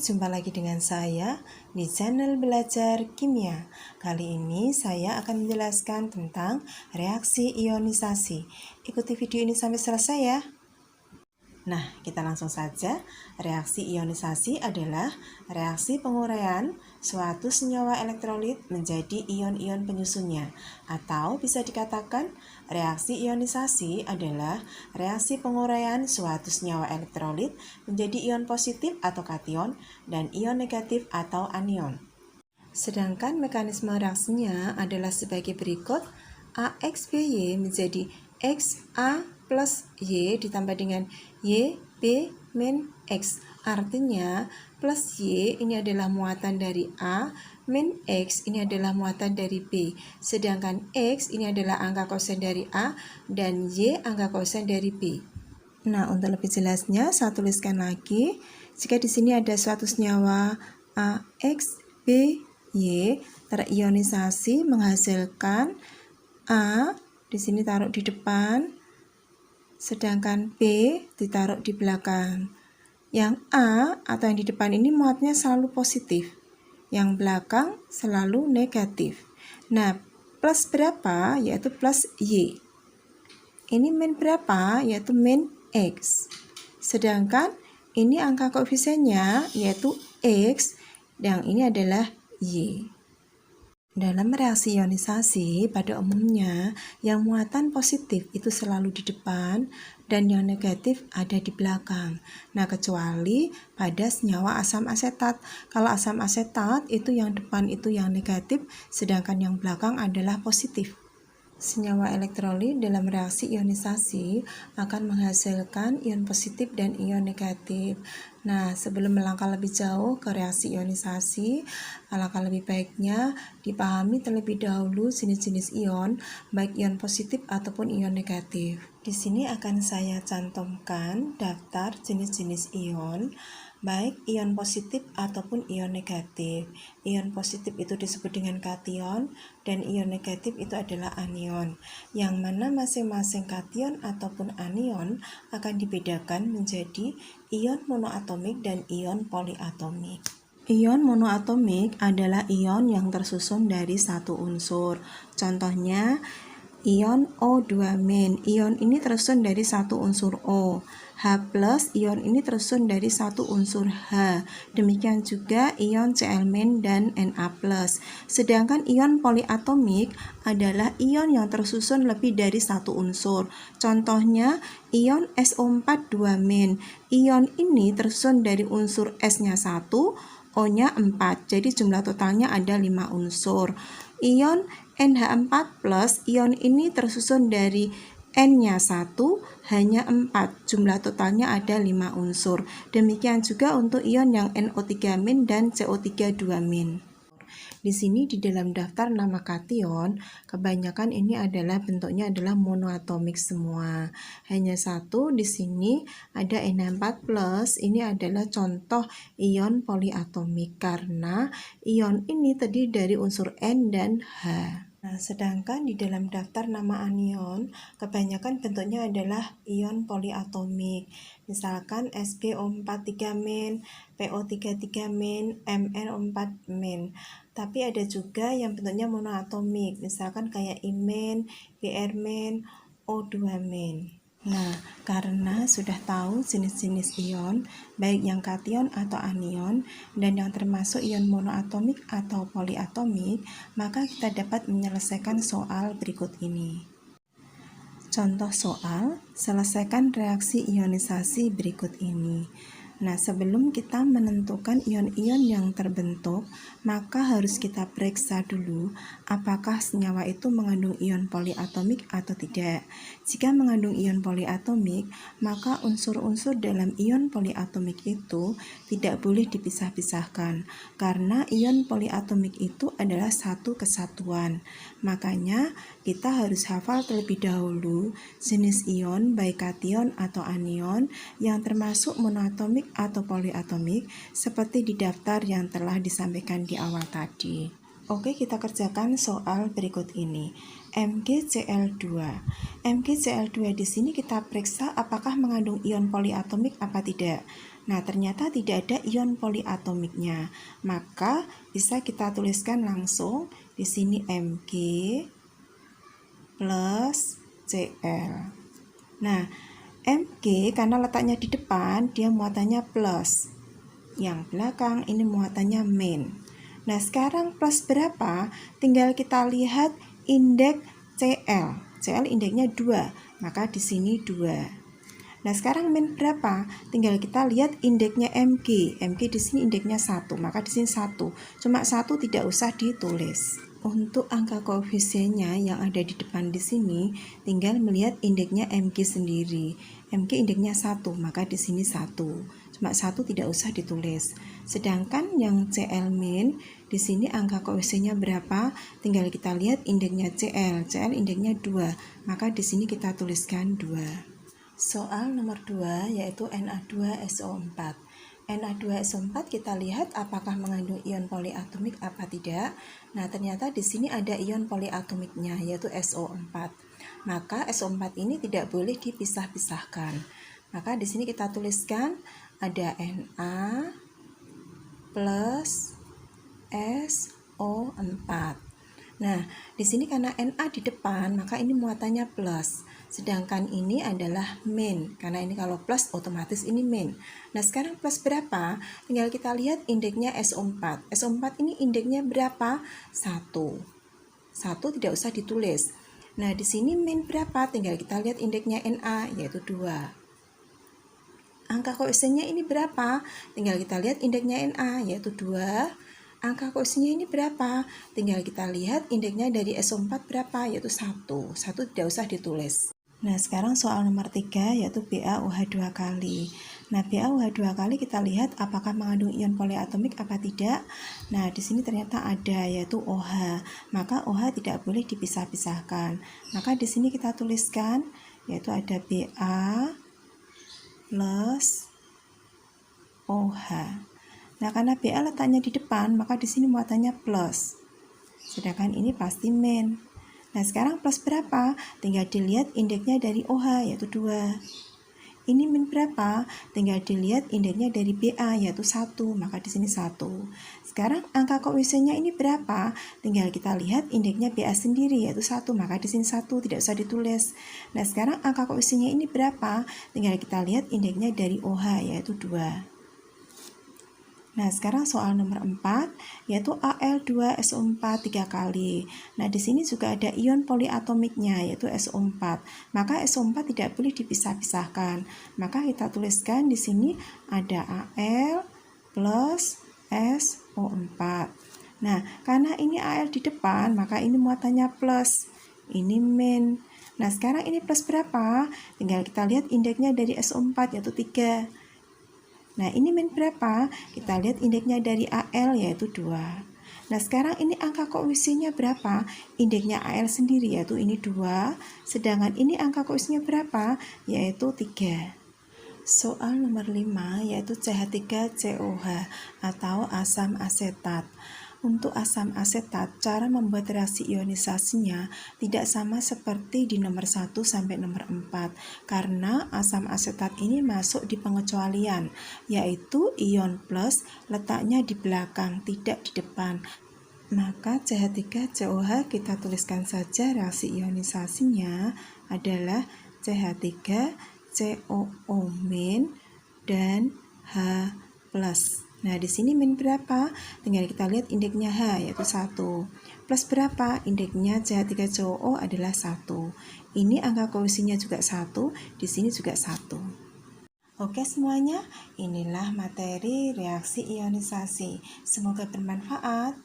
jumpa lagi dengan saya di channel Belajar Kimia. Kali ini saya akan menjelaskan tentang reaksi ionisasi. Ikuti video ini sampai selesai ya. Nah, kita langsung saja. Reaksi ionisasi adalah reaksi penguraian suatu senyawa elektrolit menjadi ion-ion penyusunnya. Atau bisa dikatakan, reaksi ionisasi adalah reaksi penguraian suatu senyawa elektrolit menjadi ion positif atau kation dan ion negatif atau anion. Sedangkan mekanisme reaksinya adalah sebagai berikut. AXBY menjadi XA plus Y ditambah dengan YB min X. Artinya plus Y ini adalah muatan dari A, min X ini adalah muatan dari B. Sedangkan X ini adalah angka kosen dari A dan Y angka kosen dari B. Nah, untuk lebih jelasnya saya tuliskan lagi. Jika di sini ada suatu senyawa AXBY terionisasi menghasilkan A di sini taruh di depan, sedangkan B ditaruh di belakang. Yang A atau yang di depan ini muatnya selalu positif, yang belakang selalu negatif. Nah, plus berapa? Yaitu plus Y. Ini min berapa? Yaitu min X. Sedangkan ini angka koefisiennya yaitu X, yang ini adalah Y. Dalam reaksi ionisasi, pada umumnya yang muatan positif itu selalu di depan dan yang negatif ada di belakang. Nah, kecuali pada senyawa asam asetat. Kalau asam asetat itu yang depan itu yang negatif, sedangkan yang belakang adalah positif. Senyawa elektrolit dalam reaksi ionisasi akan menghasilkan ion positif dan ion negatif. Nah, sebelum melangkah lebih jauh ke reaksi ionisasi, alangkah lebih baiknya dipahami terlebih dahulu jenis-jenis ion, baik ion positif ataupun ion negatif. Di sini akan saya cantumkan daftar jenis-jenis ion, baik ion positif ataupun ion negatif. Ion positif itu disebut dengan kation dan ion negatif itu adalah anion, yang mana masing-masing kation ataupun anion akan dibedakan menjadi ion monoatomik dan ion poliatomik. Ion monoatomik adalah ion yang tersusun dari satu unsur. Contohnya ion O2-. Ion ini tersusun dari satu unsur O. H+, ion ini tersusun dari satu unsur H. Demikian juga ion Cl- dan Na+. Sedangkan ion poliatomik adalah ion yang tersusun lebih dari satu unsur. Contohnya ion SO4-. Ion ini tersusun dari unsur S-nya 1, O-nya 4. Jadi jumlah totalnya ada 5 unsur. Ion NH4+, ion ini tersusun dari N-nya 1, H-nya 4. Jumlah totalnya ada 5 unsur. Demikian juga untuk ion yang NO3- dan CO3-. Di sini di dalam daftar nama kation, kebanyakan ini adalah bentuknya adalah monoatomik semua. Hanya satu di sini ada NH4+, ini adalah contoh ion poliatomik karena ion ini terdiri dari unsur N dan H. Nah, sedangkan di dalam daftar nama anion, kebanyakan bentuknya adalah ion poliatomik. Misalkan SbO43-, PO33-, MnO4-. Tapi ada juga yang bentuknya monoatomik, misalkan kayak Imen, Br-, O2-. Nah, karena sudah tahu jenis-jenis ion, baik yang kation atau anion, dan yang termasuk ion monoatomik atau poliatomik, maka kita dapat menyelesaikan soal berikut ini. Contoh soal, selesaikan reaksi ionisasi berikut ini. Nah, sebelum kita menentukan ion-ion yang terbentuk, maka harus kita periksa dulu apakah senyawa itu mengandung ion poliatomik atau tidak. Jika mengandung ion poliatomik, maka unsur-unsur dalam ion poliatomik itu tidak boleh dipisah-pisahkan, karena ion poliatomik itu adalah satu kesatuan. Makanya, kita harus hafal terlebih dahulu jenis ion baik kation atau anion yang termasuk monoatomik atau poliatomik seperti di daftar yang telah disampaikan di awal tadi. Oke, kita kerjakan soal berikut ini. MgCl2. MgCl2 di sini kita periksa apakah mengandung ion poliatomik apa tidak. Nah, ternyata tidak ada ion poliatomiknya. Maka bisa kita tuliskan langsung di sini Mg plus Cl. Nah, Mg karena letaknya di depan, dia muatannya plus. Yang belakang ini muatannya min. Nah, sekarang plus berapa? Tinggal kita lihat indeks Cl. Cl indeksnya 2, maka di sini 2. Nah, sekarang min berapa? Tinggal kita lihat indeksnya Mg. Mg di sini indeksnya 1, maka di sini 1. Cuma 1 tidak usah ditulis. Untuk angka koefisiennya yang ada di depan di sini, tinggal melihat indeksnya Mg sendiri. Mg indeksnya 1, maka di sini 1. Cuma 1 tidak usah ditulis. Sedangkan yang Cl min, di sini angka koefisiennya berapa? Tinggal kita lihat indeksnya Cl. Cl indeksnya 2, maka di sini kita tuliskan 2. Soal nomor 2 yaitu Na2SO4. Na2SO4 kita lihat apakah mengandung ion poliatomik apa tidak. Nah, ternyata di sini ada ion poliatomiknya yaitu SO4. Maka SO4 ini tidak boleh dipisah-pisahkan. Maka di sini kita tuliskan ada Na plus SO4. Nah, di sini karena Na di depan, maka ini muatannya plus. Sedangkan ini adalah min, karena ini kalau plus otomatis ini min. Nah, sekarang plus berapa? Tinggal kita lihat indeksnya SO4. SO4 ini indeksnya berapa? 1. 1 tidak usah ditulis. Nah, di sini min berapa? Tinggal kita lihat indeksnya Na, yaitu 2. Angka koefisiennya ini berapa? Tinggal kita lihat indeksnya Na, yaitu 2. Angka koefisiennya ini berapa? Tinggal kita lihat indeksnya dari SO4 berapa, yaitu 1. 1 tidak usah ditulis. Nah, sekarang soal nomor 3 yaitu BaOH 2 kali. Nah, BaOH 2 kali kita lihat apakah mengandung ion poliatomik apa tidak. Nah, di sini ternyata ada yaitu OH. Maka OH tidak boleh dipisah-pisahkan. Maka di sini kita tuliskan yaitu ada Ba plus OH. Nah, karena Ba letaknya di depan, maka di sini muatannya plus. Sedangkan ini pasti min. Nah, sekarang plus berapa? Tinggal dilihat indeksnya dari OH, yaitu 2. Ini min berapa? Tinggal dilihat indeksnya dari Ba, yaitu 1. Maka di sini 1. Sekarang angka koefisiennya ini berapa? Tinggal kita lihat indeksnya Ba sendiri, yaitu 1. Maka di sini 1, tidak usah ditulis. Nah, sekarang angka koefisiennya ini berapa? Tinggal kita lihat indeksnya dari OH, yaitu 2. Nah, sekarang soal nomor 4 yaitu Al2SO4 3 kali. Nah, di sini juga ada ion poliatomiknya yaitu SO4. Maka SO4 tidak boleh dipisah-pisahkan. Maka kita tuliskan di sini ada Al plus SO4. Nah, karena ini Al di depan, maka ini muatannya plus. Ini min. Nah, sekarang ini plus berapa? Tinggal kita lihat indeksnya dari SO4 yaitu 3. Nah, ini min berapa? Kita lihat indeksnya dari Al yaitu 2. Nah, sekarang ini angka koefisiennya berapa? Indeksnya Al sendiri yaitu ini 2. Sedangkan ini angka koefisiennya berapa? Yaitu 3. Soal nomor 5 yaitu CH3COH atau asam asetat. Untuk asam asetat, cara membuat reaksi ionisasinya tidak sama seperti di nomor 1 sampai nomor 4 karena asam asetat ini masuk di pengecualian, yaitu ion plus letaknya di belakang, tidak di depan. Maka CH3COH kita tuliskan saja reaksi ionisasinya adalah CH3COO- dan H+. Nah, di sini min berapa? Tinggal kita lihat indeksnya H yaitu 1. Plus berapa? Indeksnya CH3COO adalah 1. Ini angka koefisiennya juga 1, di sini juga 1. Oke semuanya, inilah materi reaksi ionisasi. Semoga bermanfaat.